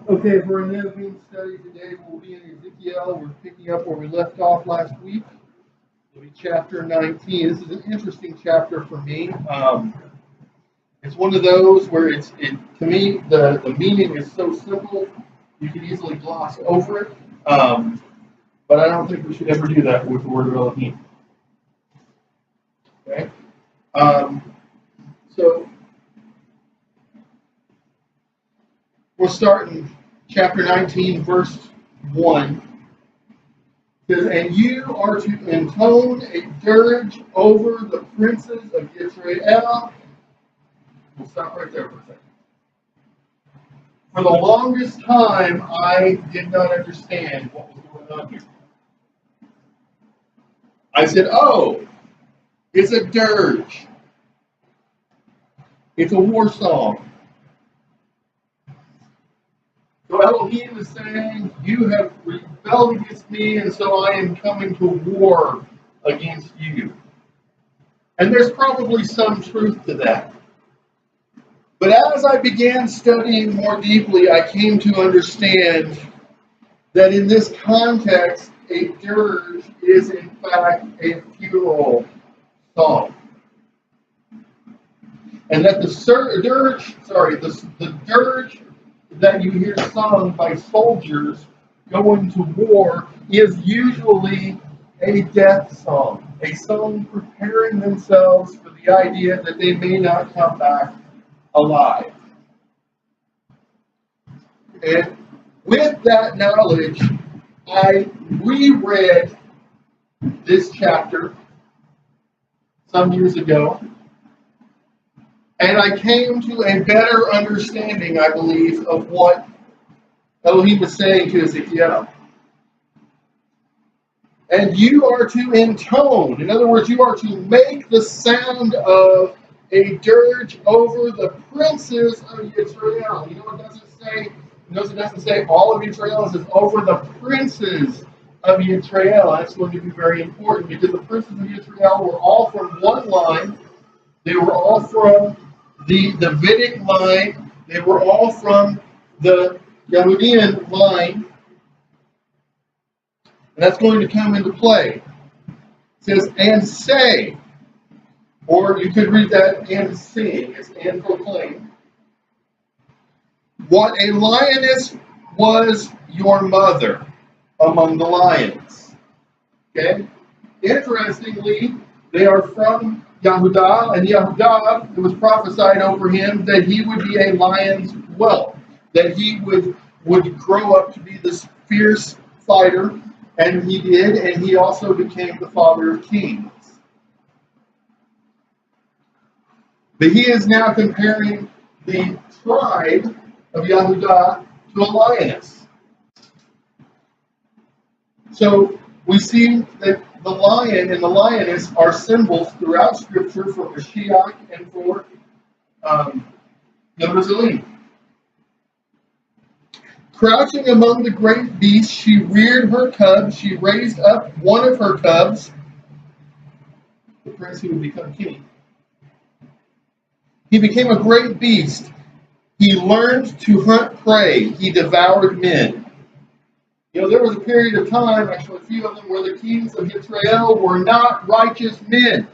Okay, for our Nevi'im study today, we'll be in Ezekiel. We're picking up where we left off last week. It'll be chapter 19. This is an interesting chapter for me. It's one of those where to me, the meaning is so simple, you can easily gloss over it. But I don't think we should ever do that with the word of Elohim. Okay? So, we'll start in chapter 19, verse 1. It says, "And you are to intone a dirge over the princes of Israel." We'll stop right there for a second. For the longest time, I did not understand what was going on here. I said, oh, it's a dirge. It's a war song. So Elohim is saying, you have rebelled against me, and so I am coming to war against you. And there's probably some truth to that. But as I began studying more deeply, I came to understand that in this context, a dirge is in fact a funeral song. And that the dirge that you hear sung by soldiers going to war is usually a death song, a song preparing themselves for the idea that they may not come back alive. And with that knowledge, I reread this chapter some years ago, and I came to a better understanding, I believe, of what Elohim was saying to Ezekiel. And you are to intone, in other words, you are to make the sound of a dirge over the princes of Israel. You know what it doesn't say? Notice it doesn't say all of Israel, it says over the princes of Israel. That's going to be very important because the princes of Israel were all from one line. They were all from the Davidic line. They were all from the Yahudian line. And that's going to come into play. It says, and say, or you could read that and sing. It's and proclaim. What a lioness was your mother among the lions. Okay? Interestingly, they are from Yahudah, and Yahudah, it was prophesied over him that he would be a lion's whelp, that he would grow up to be this fierce fighter, and he did, and he also became the father of kings. But he is now comparing the tribe of Yahudah to a lioness. So we see that the lion and the lioness are symbols throughout Scripture for Mashiach and for Yerushalayim. Crouching among the great beasts, she reared her cubs. She raised up one of her cubs, the prince who would become king. He became a great beast. He learned to hunt prey. He devoured men. You know, there was a period of time, actually a few of them, where the kings of Israel were not righteous men.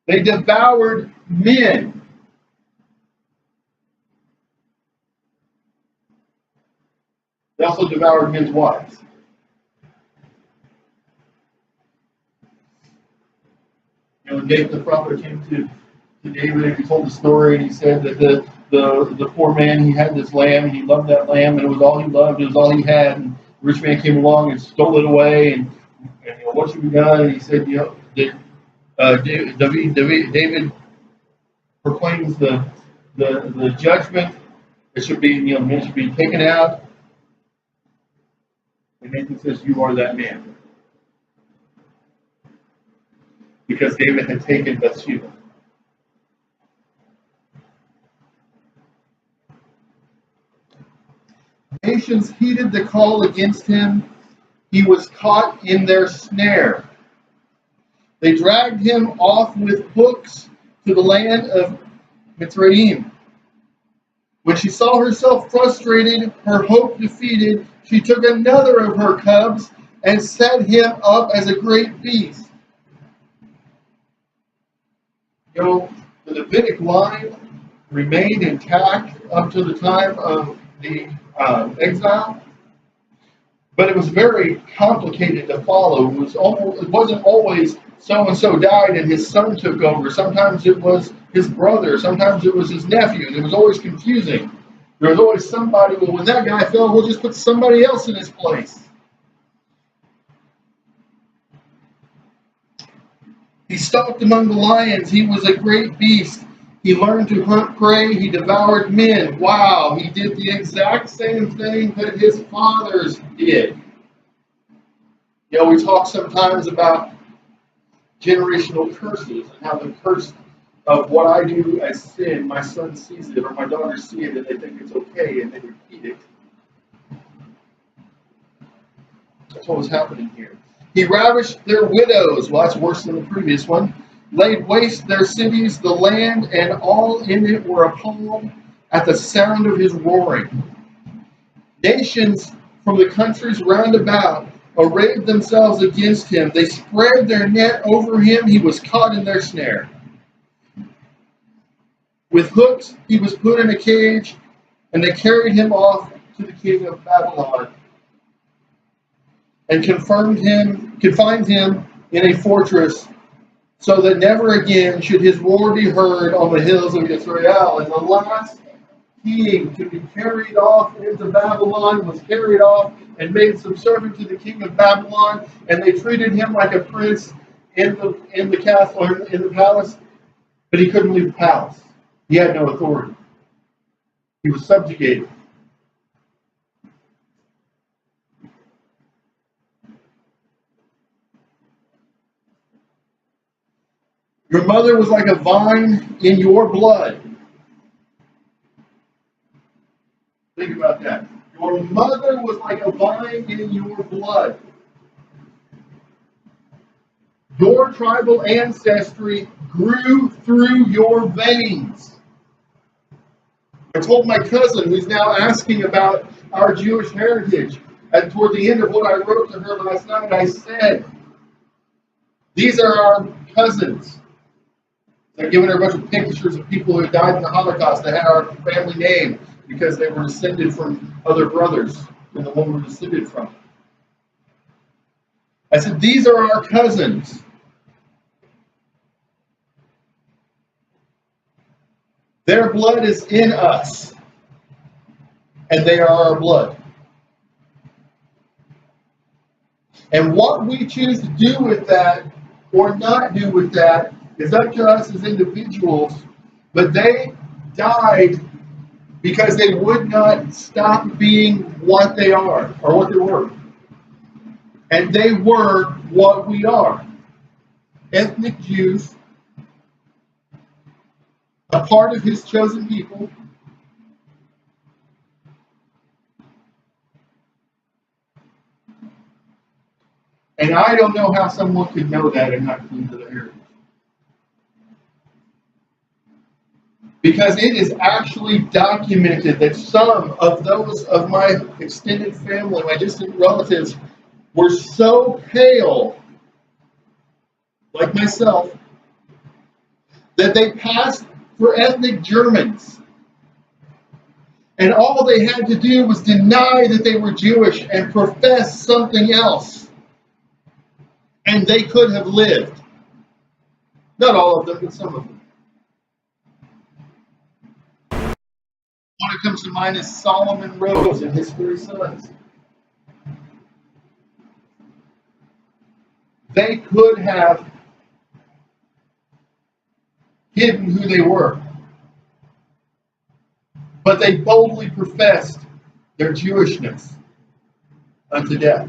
They devoured men. They also devoured men's wives. You know, David the prophet came to David and he told the story, and he said that the poor man, he had this lamb, and he loved that lamb, and it was all he loved, it was all he had, and the rich man came along and stole it away, and you know, what should be done? And he said, you know, David proclaims the judgment. It should be, you know, the man should be taken out. And Nathan says, you are that man. Because David had taken Bathsheba. Nations heeded the call against him. He was caught in their snare. They dragged him off with hooks to the land of Mitzrayim. When she saw herself frustrated, her hope defeated, she took another of her cubs and set him up as a great beast. You know, the Davidic line remained intact up to the time of the exile, but it was very complicated to follow. It wasn't always so-and-so died and his son took over. Sometimes it was his brother. Sometimes it was his nephew. It was always confusing. There was always somebody, well, when that guy fell, we'll just put somebody else in his place. He stalked among the lions. He was a great beast. He learned to hunt prey. He devoured men. Wow, he did the exact same thing that his fathers did. You know, we talk sometimes about generational curses and how the curse of what I do as sin, my son sees it or my daughter sees it and they think it's okay and they repeat it. That's what was happening here. He ravished their widows. Well, that's worse than the previous one. Laid waste their cities, the land, and all in it were appalled at the sound of his roaring. Nations from the countries round about arrayed themselves against him. They spread their net over him. He was caught in their snare. With hooks he was put in a cage, and they carried him off to the king of Babylon and confined him in a fortress, so that never again should his roar be heard on the hills of Israel. And the last king to be carried off into Babylon was carried off and made subservient to the king of Babylon, and they treated him like a prince in the castle or in the palace, but he couldn't leave the palace. He had no authority. He was subjugated. Your mother was like a vine in your blood. Think about that. Your mother was like a vine in your blood. Your tribal ancestry grew through your veins. I told my cousin, who's now asking about our Jewish heritage, and toward the end of what I wrote to her last night, I said, these are our cousins. I've given her a bunch of pictures of people who had died in the Holocaust that had our family name because they were descended from other brothers than the one we're descended from. I said, these are our cousins. Their blood is in us, and they are our blood. And what we choose to do with that or not do with that is up to us as individuals, but they died because they would not stop being what they are or what they were. And they were what we are. Ethnic Jews, a part of his chosen people. And I don't know how someone could know that and not cling to the heritage. Because it is actually documented that some of those of my extended family, my distant relatives, were so pale, like myself, that they passed for ethnic Germans. And all they had to do was deny that they were Jewish and profess something else. And they could have lived. Not all of them, but some of them. One that comes to mind is Solomon Rose and his 3 sons. They could have hidden who they were, but they boldly professed their Jewishness unto death.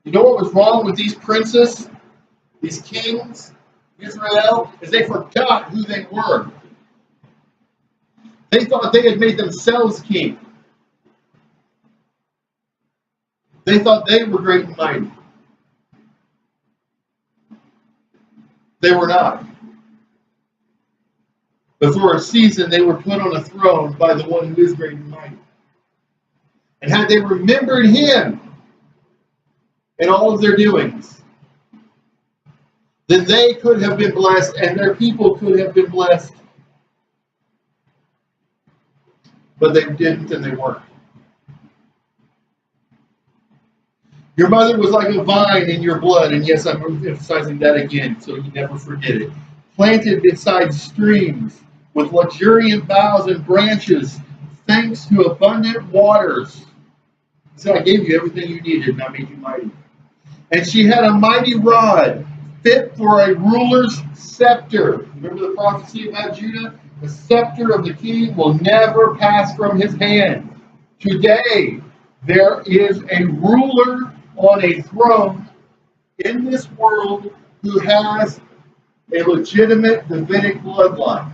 You know what was wrong with these princes, these kings, Israel, is they forgot who they were. They thought they had made themselves king. They thought they were great and mighty. They were not. But for a season, they were put on a throne by the one who is great and mighty. And had they remembered him in all of their doings, then they could have been blessed and their people could have been blessed. But they didn't and they weren't. Your mother was like a vine in your blood, and yes, I'm emphasizing that again so you never forget it. Planted beside streams with luxuriant boughs and branches, thanks to abundant waters. So I gave you everything you needed, and I made you mighty. And she had a mighty rod, fit for a ruler's scepter. Remember the prophecy about Judah? The scepter of the king will never pass from his hand. Today, there is a ruler on a throne in this world who has a legitimate Davidic bloodline.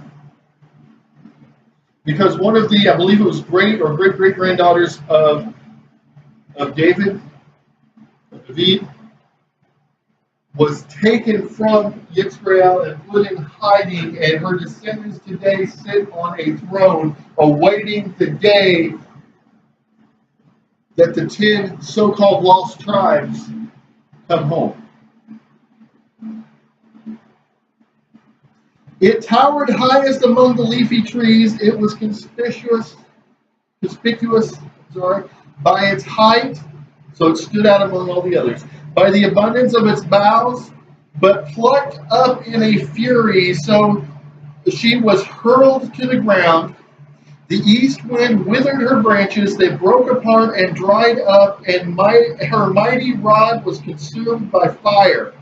Because one of the, I believe it was great or great-great-granddaughters of David, was taken from Yisrael and put in hiding, and her descendants today sit on a throne awaiting the day that the 10 so-called lost tribes come home. It towered highest among the leafy trees. It was conspicuous by its height, so it stood out among all the others, by the abundance of its boughs, but plucked up in a fury, so she was hurled to the ground. The east wind withered her branches, they broke apart and dried up, and her mighty rod was consumed by fire.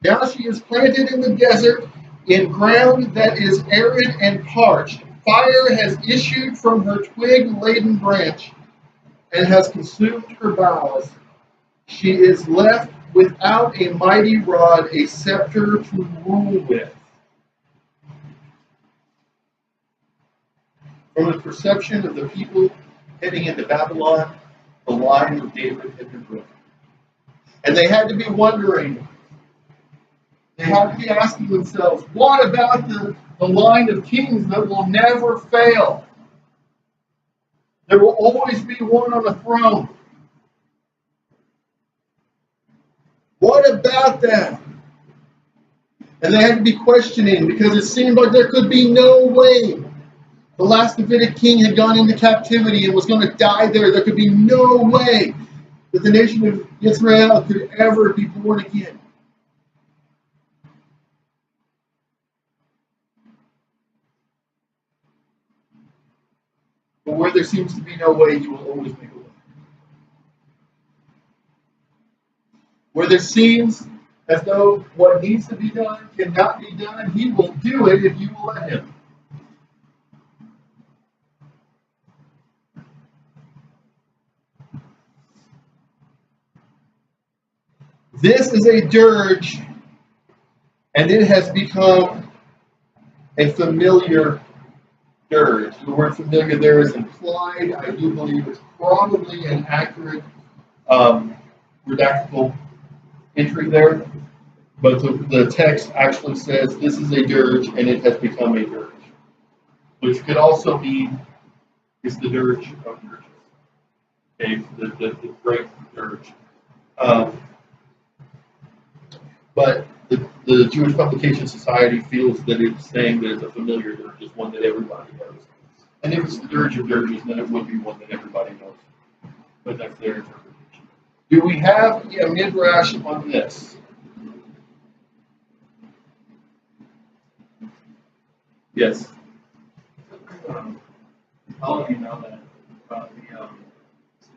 Now she is planted in the desert, in ground that is arid and parched. Fire has issued from her twig-laden branch and has consumed her boughs. She is left without a mighty rod, a scepter to rule with. From the perception of the people heading into Babylon, the line of David had been broken. And they had to be wondering, they had to be asking themselves, what about the line of kings that will never fail? There will always be one on the throne. What about that? And they had to be questioning because it seemed like there could be no way. The last Davidic king had gone into captivity and was going to die there. There could be no way that the nation of Israel could ever be born again. But where there seems to be no way, you will always make a way. Where there seems as though what needs to be done cannot be done, he will do it if you will let him. This is a dirge, and it has become a familiar dirge. The word familiar there is implied. I do believe it's probably an accurate redactable entry there, but the text actually says this is a dirge, and it has become a dirge, which could also mean it's the dirge of dirges. Okay, the great dirge. But the Jewish Publication Society feels that it's saying that it's a familiar dirge, is one that everybody knows. And if it's the dirge of dirges, then it would be one that everybody knows. But that's their interpretation. Do we have a midrash on this? Yes. All of you know that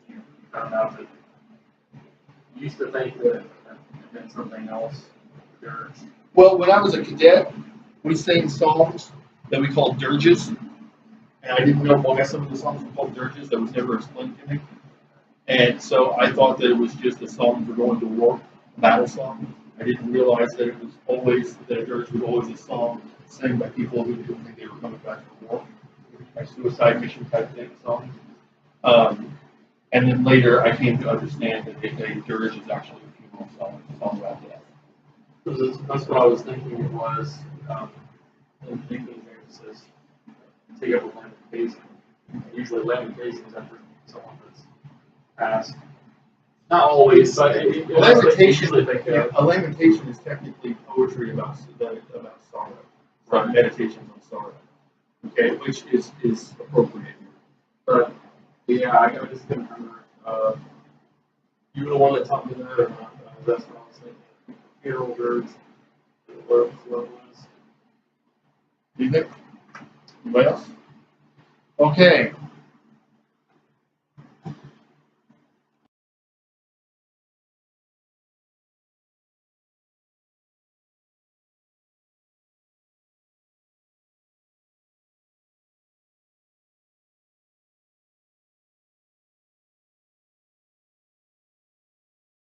you found out that you used to think that it meant something else. Well, when I was a cadet, we sang songs that we called dirges, and I didn't know why some of the songs were called dirges. That was never explained to me, and so I thought that it was just a song for going to war, a battle song. I didn't realize that it was always that a dirge was always a song sang by people who didn't think they were coming back from war, like suicide mission type thing songs. And then later, I came to understand that a dirge is actually a funeral song, a song about death. That's what I was thinking it was. In thinking there, it says take up a lamentation. Usually lamentations after someone that's passed. Not always, but A lamentation, usually think a lamentation is technically poetry about sorrow, like meditations on sorrow. Okay, which is appropriate here. But yeah, I just couldn't remember. You were the one that taught me that, or not? That's what I was thinking. Funeral dirge. What it was. Do you think? Anybody else? Okay.